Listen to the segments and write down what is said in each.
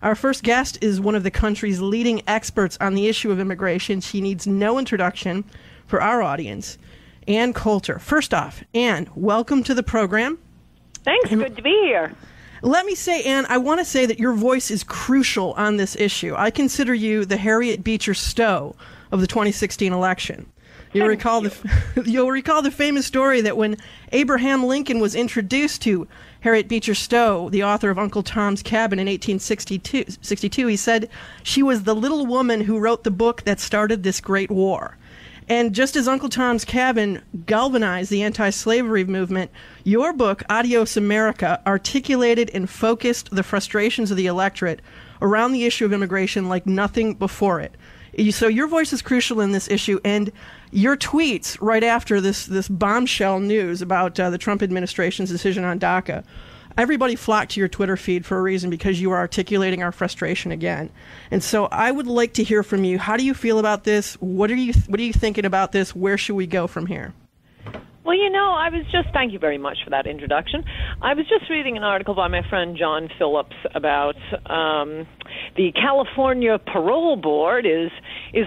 Our first guest is one of the country's leading experts on the issue of immigration. She needs no introduction for our audience. Ann Coulter. First off, Ann, welcome to the program. Thanks. Good to be here. Let me say, Ann, I want to say that your voice is crucial on this issue. I consider you the Harriet Beecher Stowe of the 2016 election. You'll recall the famous story that when Abraham Lincoln was introduced to Harriet Beecher Stowe, the author of Uncle Tom's Cabin in 1862, he said she was the little woman who wrote the book that started this great war. And just as Uncle Tom's Cabin galvanized the anti-slavery movement, your book, Adios America, articulated and focused the frustrations of the electorate around the issue of immigration like nothing before it. So your voice is crucial in this issue, and your tweets right after this bombshell news about the Trump administration's decision on DACA, everybody flocked to your Twitter feed for a reason, because you are articulating our frustration again. And so I would like to hear from you. How do you feel about this? What are you thinking about this? Where should we go from here? Well, thank you very much for that introduction. I was just reading an article by my friend John Phillips about the California Parole Board is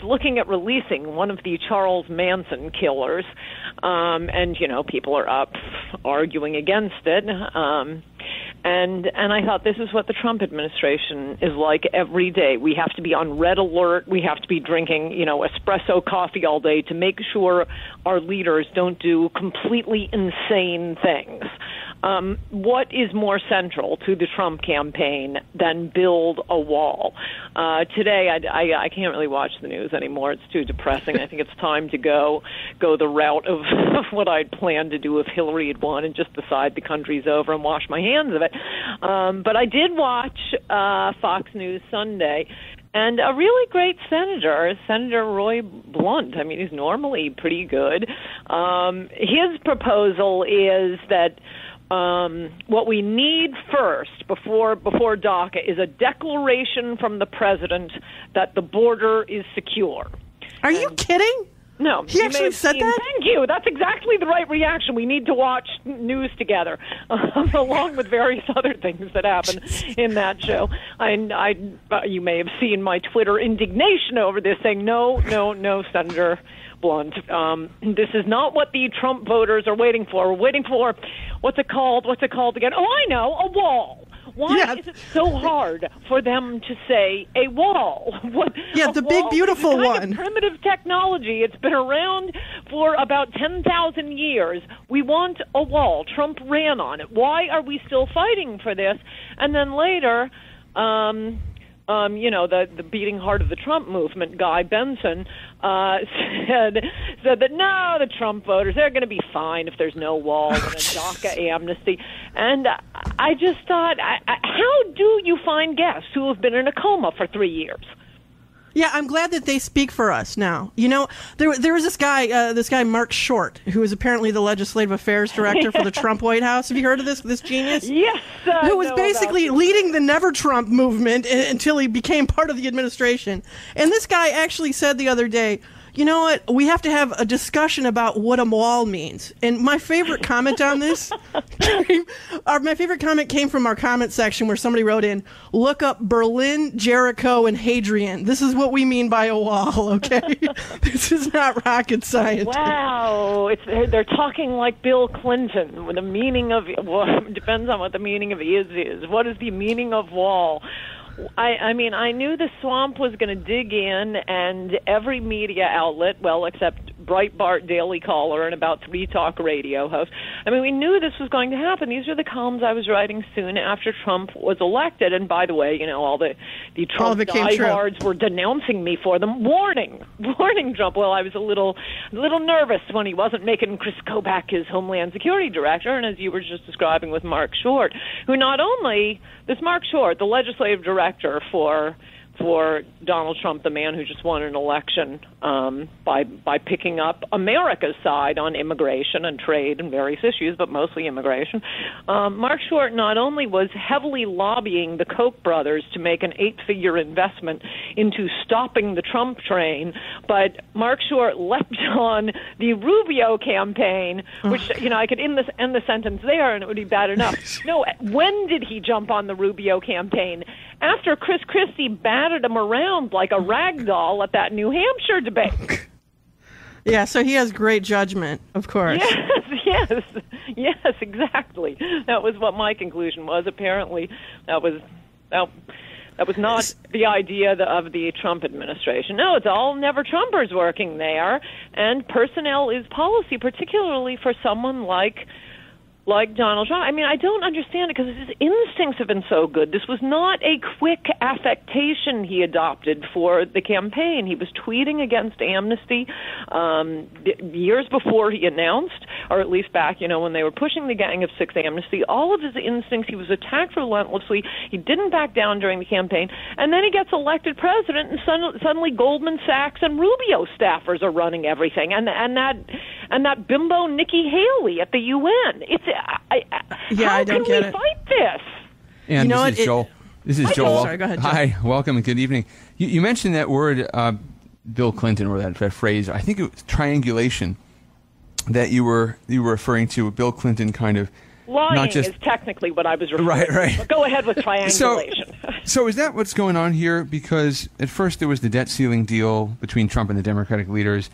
looking at releasing one of the Charles Manson killers, and people are up arguing against it. And I thought, this is what the Trump administration is like every day. We have to be on red alert. We have to be drinking, espresso coffee all day to make sure our leaders don't do completely insane things. What is more central to the Trump campaign than build a wall? Today, I can't really watch the news anymore. It's too depressing. I think it's time to go the route of what I'd planned to do if Hillary had won, and just decide the country's over and wash my hands of it. But I did watch Fox News Sunday, and a really great Senator Roy Blunt. I mean, he's normally pretty good. His proposal is that what we need first before DACA is a declaration from the president that the border is secure. Are you kidding? No. He actually said that? Thank you. That's exactly the right reaction. We need to watch news together, along with various other things that happen in that show. You may have seen my Twitter indignation over this, saying, no, Senator Blunt. This is not what the Trump voters are waiting for. We're waiting for, what's it called again? Oh, I know, a wall. Why is it so hard for them to say a wall? The big, beautiful one. Primitive technology. It's been around for about 10,000 years. We want a wall. Trump ran on it. Why are we still fighting for this? And then later, the beating heart of the Trump movement, Guy Benson, said that no, the Trump voters, they're going to be fine if there's no wall and a DACA amnesty. And I just thought, how do you find guests who have been in a coma for 3 years? Yeah, I'm glad that they speak for us now. There was this guy Mark Short, who is apparently the legislative affairs director for the Trump White House. Have you heard of this genius? Yes. Who was basically leading the Never Trump movement until he became part of the administration. And this guy actually said the other day, you know what, we have to have a discussion about what a wall means. And my favorite comment on this, my favorite comment came from our comment section, where somebody wrote in, look up Berlin, Jericho, and Hadrian. This is what we mean by a wall, okay? This is not rocket science. Wow. They're talking like Bill Clinton. The meaning of, depends on what the meaning of is. What is the meaning of wall? I mean, I knew the swamp was going to dig in, and every media outlet, well, except Breitbart, Daily Caller, and about 3 talk radio hosts. I mean, we knew this was going to happen. These are the columns I was writing soon after Trump was elected. And by the way, all the Trump diehards were denouncing me for them, warning Trump. Well, I was a little nervous when he wasn't making Chris Kobach his Homeland Security Director, and as you were just describing with Mark Short, who not only, this Mark Short, the legislative director for Donald Trump, the man who just won an election by picking up America's side on immigration and trade and various issues, but mostly immigration. Mark Short not only was heavily lobbying the Koch brothers to make an 8-figure investment into stopping the Trump train, but Mark Short leapt on the Rubio campaign, which, I could end the sentence there and it would be bad enough. No, when did he jump on the Rubio campaign? After Chris Christie batted him around like a rag doll at that New Hampshire debate. Yeah, so he has great judgment, of course. Yes, exactly. That was what my conclusion was. Apparently, that was not the idea of the Trump administration. No, it's all never-Trumpers working there, and personnel is policy, particularly for someone like Donald Trump. I mean, I don't understand it because his instincts have been so good. This was not a quick affectation he adopted for the campaign. He was tweeting against amnesty years before he announced, or at least back, when they were pushing the Gang of Six amnesty. All of his instincts, he was attacked relentlessly. He didn't back down during the campaign. And then he gets elected president, and suddenly Goldman Sachs and Rubio staffers are running everything. And that bimbo Nikki Haley at the UN. How can we fight this? And this is Joel. This is Joel. Sorry, go ahead, Joel. Hi, welcome and good evening. You mentioned that word, Bill Clinton, or that phrase. I think it was triangulation that you were referring to. Bill Clinton kind of lying is technically what I was referring to. Right. But go ahead with triangulation. So is that what's going on here? Because at first there was the debt ceiling deal between Trump and the Democratic leaders.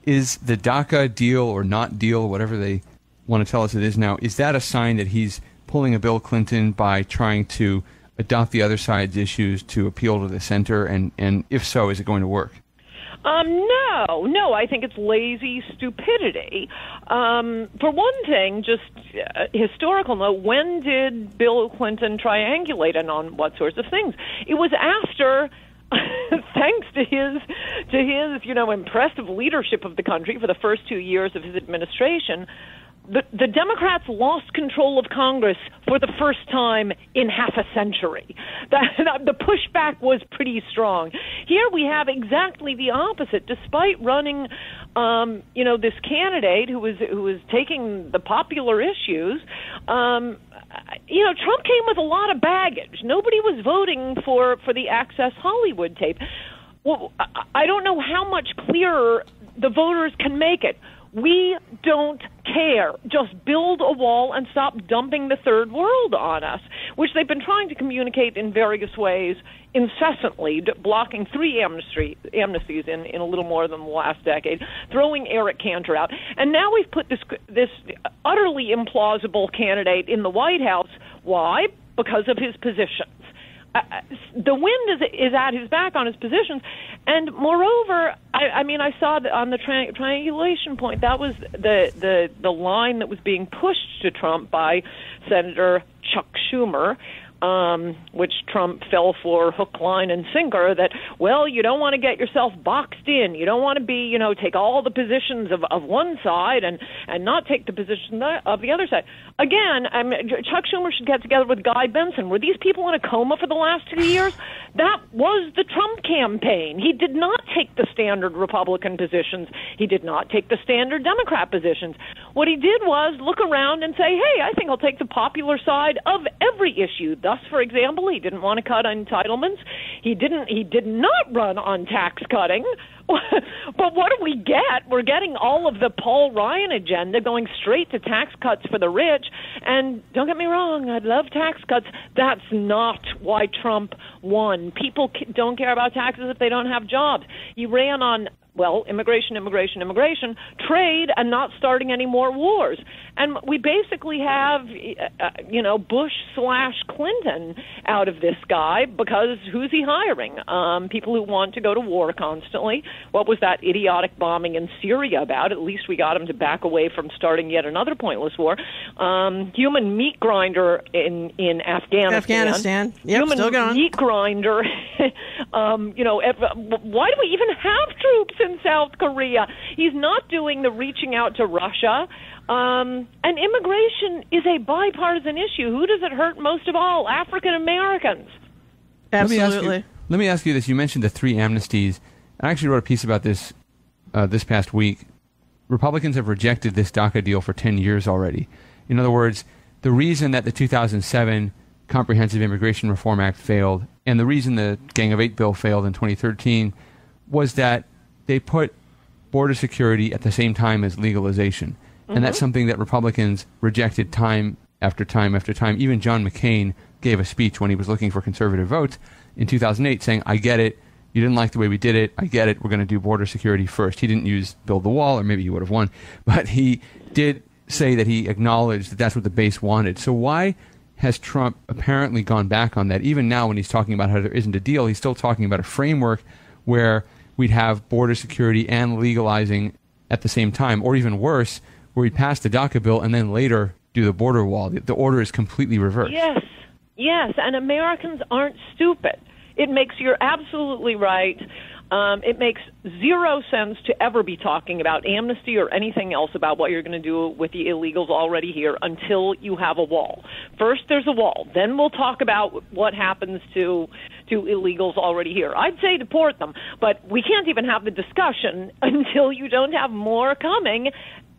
Is the DACA deal or not deal, whatever they want to tell us it is now, is that a sign that he's pulling a Bill Clinton by trying to adopt the other side's issues to appeal to the center? And if so, is it going to work? No, I think it's lazy stupidity. For one thing, just historical note, when did Bill Clinton triangulate and on what sorts of things? It was after... thanks to his impressive leadership of the country for the first 2 years of his administration, the Democrats lost control of Congress for the first time in half a century. The pushback was pretty strong. Here we have exactly the opposite. Despite running, this candidate who was taking the popular issues, Trump came with a lot of baggage. Nobody was voting for the Access Hollywood tape. Well, I don't know how much clearer the voters can make it. We don't care. Just build a wall and stop dumping the third world on us, which they've been trying to communicate in various ways incessantly, blocking 3 amnesties in a little more than the last decade, throwing Eric Cantor out. And now we've put this utterly implausible candidate in the White House. Why? Because of his positions. The wind is at his back on his positions, and moreover, I saw that on the triangulation point, that was the line that was being pushed to Trump by Senator Chuck Schumer, which Trump fell for hook, line, and sinker, that, well, you don't want to get yourself boxed in. You don't want to be, take all the positions of one side and not take the position of the other side. Again, Chuck Schumer should get together with Guy Benson. Were these people in a coma for the last 2 years? That was the Trump campaign. He did not take the standard Republican positions. He did not take the standard Democrat positions. What he did was look around and say, hey, I think I'll take the popular side of every issue. Thus, for example, he didn't want to cut entitlements. He did not run on tax cutting. But what do we get? We're getting all of the Paul Ryan agenda going straight to tax cuts for the rich. And don't get me wrong, I love tax cuts. That's not why Trump won. People don't care about taxes if they don't have jobs. He ran on, immigration, trade, and not starting any more wars. And we basically have, Bush/Clinton out of this guy, because who's he hiring? People who want to go to war constantly. What was that idiotic bombing in Syria about? At least we got him to back away from starting yet another pointless war. Human meat grinder in Afghanistan. Yep, human still going. Meat grinder. Why do we even have troops in South Korea? He's not doing the reaching out to Russia. And immigration is a bipartisan issue. Who does it hurt most of all? African Americans. Absolutely. Let me ask you this. You mentioned the 3 amnesties. I actually wrote a piece about this this past week. Republicans have rejected this DACA deal for 10 years already. In other words, the reason that the 2007 Comprehensive Immigration Reform Act failed And the reason the Gang of Eight bill failed in 2013 was that they put border security at the same time as legalization. And that's something that Republicans rejected time after time after time. Even John McCain gave a speech when he was looking for conservative votes in 2008 saying, I get it. You didn't like the way we did it. I get it. We're going to do border security first. He didn't use build the wall, or maybe he would have won. But he did say that he acknowledged that that's what the base wanted. So why has Trump apparently gone back on that? Even now when he's talking about how there isn't a deal, he's still talking about a framework where we'd have border security and legalizing at the same time, or even worse, where we'd pass the DACA bill and then later do the border wall. The order is completely reversed. Yes, and Americans aren't stupid. You're absolutely right. It makes zero sense to ever be talking about amnesty or anything else about what you're going to do with the illegals already here until you have a wall. First, there's a wall. Then we'll talk about what happens to illegals already here. I'd say deport them, but we can't even have the discussion until you don't have more coming.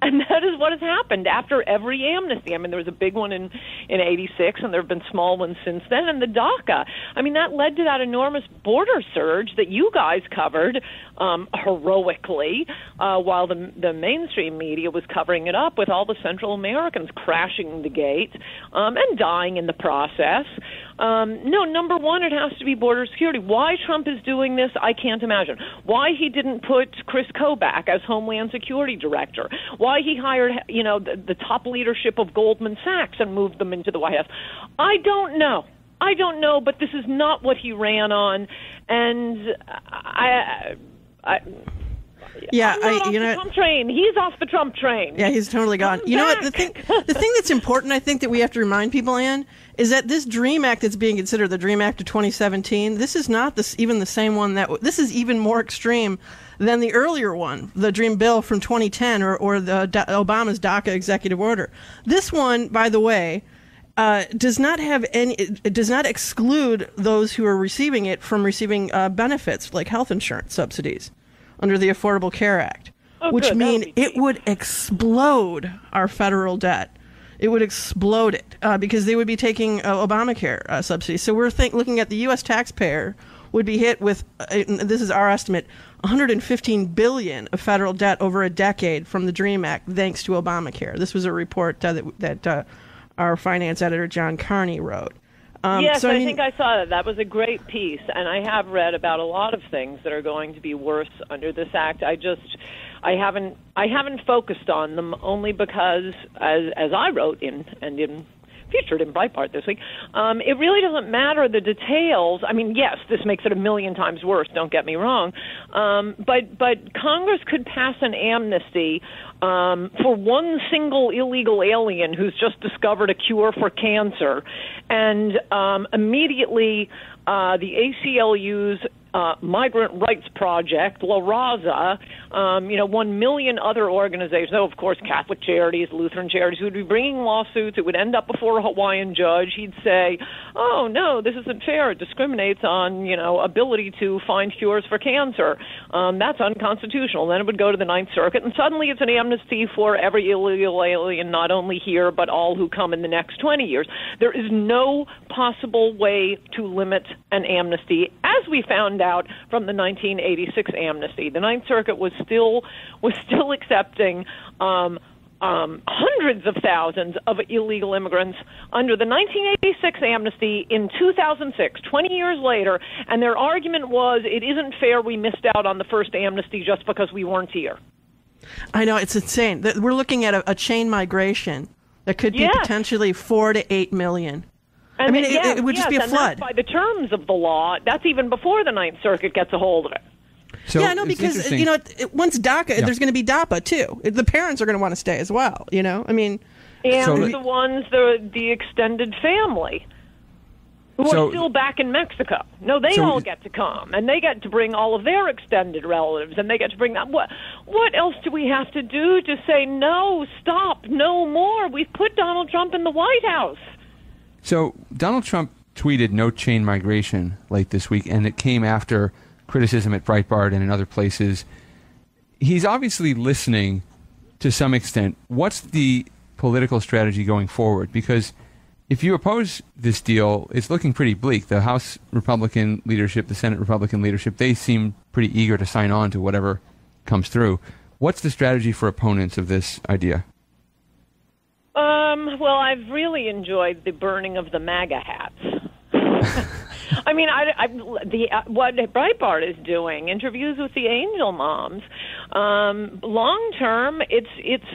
And that is what has happened after every amnesty. I mean, there was a big one in 86, and there have been small ones since then. And the DACA, I mean, that led to that enormous border surge that you guys covered heroically, while the mainstream media was covering it up with all the Central Americans crashing the gate and dying in the process. No, number one, it has to be border security. Why Trump is doing this, I can't imagine. Why he didn't put Chris Kobach as Homeland Security Director. Why he hired, the top leadership of Goldman Sachs and moved them into the White House. I don't know, but this is not what he ran on. And the Trump train. He's off the Trump train. Yeah, he's totally gone. You know what? The thing that's important, I think, that we have to remind people, Ann, is that this DREAM Act that's being considered, the DREAM Act of 2017, this is not even the same one this is even more extreme than the earlier one, the DREAM Bill from 2010 or Obama's DACA executive order. This one, by the way, does not exclude those who are receiving it from receiving benefits like health insurance subsidies under the Affordable Care Act, which mean it would explode our federal debt. It would explode it because they would be taking Obamacare subsidies. So we're looking at the U.S. taxpayer would be hit with, this is our estimate, $115 billion of federal debt over a decade from the DREAM Act, thanks to Obamacare. This was a report that our finance editor, John Carney, wrote. Yes, I think I saw that. That was a great piece, and I have read about a lot of things that are going to be worse under this act. I haven't focused on them only because, as I wrote featured in Breitbart this week, it really doesn't matter the details. I mean, yes, this makes it a million times worse, don't get me wrong, but Congress could pass an amnesty for one single illegal alien who's just discovered a cure for cancer, and immediately the ACLU's Migrant Rights Project, La Raza, 1 million other organizations, of course, Catholic Charities, Lutheran Charities, who would be bringing lawsuits. It would end up before a Hawaiian judge. He'd say, oh, no, this isn't fair. It discriminates on, ability to find cures for cancer. That's unconstitutional. Then it would go to the Ninth Circuit, and suddenly it's an amnesty for every illegal alien, not only here, but all who come in the next 20 years. There is no possible way to limit an amnesty, as we found out from the 1986 amnesty. The Ninth Circuit was still accepting hundreds of thousands of illegal immigrants under the 1986 amnesty in 2006, 20 years later, and their argument was it isn't fair we missed out on the first amnesty just because we weren't here. I know, it's insane. We're looking at a chain migration that could be potentially 4 to 8 million. And it would just be a flood. That's by the terms of the law. That's even before the Ninth Circuit gets a hold of it. So because once DACA, there's going to be DAPA too. The parents are going to want to stay as well. And the ones, the extended family, who are still back in Mexico. No, they all get to come, and they get to bring all of their extended relatives, and they get to bring that. What else do we have to do to say no, stop, no more? We've put Donald Trump in the White House. So Donald Trump tweeted no chain migration late this week, and it came after criticism at Breitbart and in other places. He's obviously listening to some extent. What's the political strategy going forward? Because if you oppose this deal, it's looking pretty bleak. The House Republican leadership, the Senate Republican leadership, they seem pretty eager to sign on to whatever comes through. What's the strategy for opponents of this idea? Well, I've really enjoyed the burning of the MAGA hats. I mean, what Breitbart is doing, interviews with the Angel Moms, long term, it's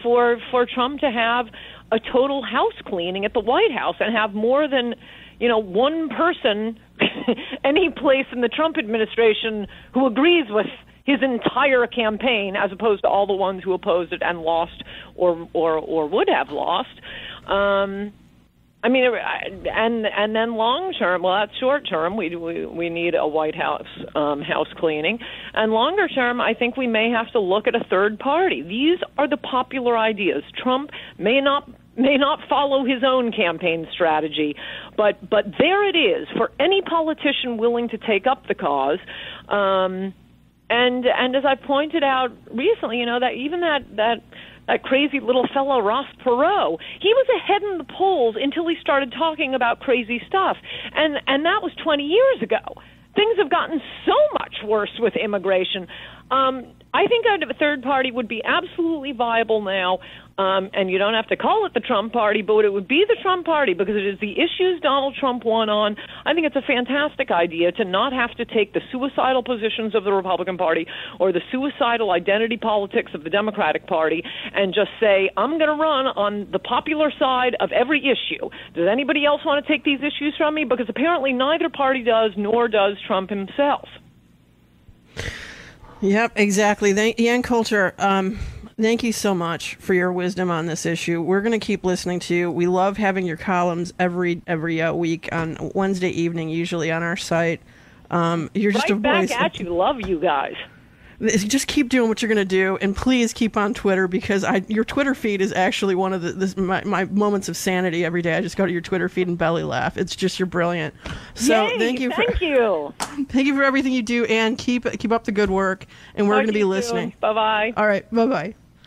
for Trump to have a total house cleaning at the White House and have more than, one person any place in the Trump administration who agrees with his entire campaign, as opposed to all the ones who opposed it and lost or would have lost. I mean, and then long term. Well, that's short term. We need a White House house cleaning, and longer term, I think we may have to look at a third party. These are the popular ideas. Trump may not follow his own campaign strategy, but there it is for any politician willing to take up the cause. And as I pointed out recently, that even that crazy little fellow Ross Perot, he was ahead in the polls until he started talking about crazy stuff, and that was 20 years ago. Things have gotten so much worse with immigration. I think a third party would be absolutely viable now, and you don't have to call it the Trump party, but it would be the Trump party because it is the issues Donald Trump won on. I think it's a fantastic idea to not have to take the suicidal positions of the Republican Party or the suicidal identity politics of the Democratic Party and just say, I'm going to run on the popular side of every issue. Does anybody else want to take these issues from me? Because apparently neither party does, nor does Trump himself. Yep, exactly. Ian Coulter, thank you so much for your wisdom on this issue. We're going to keep listening to you. We love having your columns every week on Wednesday evening, usually on our site. You're just right a voice. Back at you. Love you guys. Just keep doing what you're going to do, and please keep on Twitter, because your Twitter feed is actually one of my moments of sanity every day. I just go to your Twitter feed and belly laugh. It's just, you're brilliant. So Yay, thank you for everything you do, and keep up the good work. And we're going to be listening. Bye bye. All right, bye bye.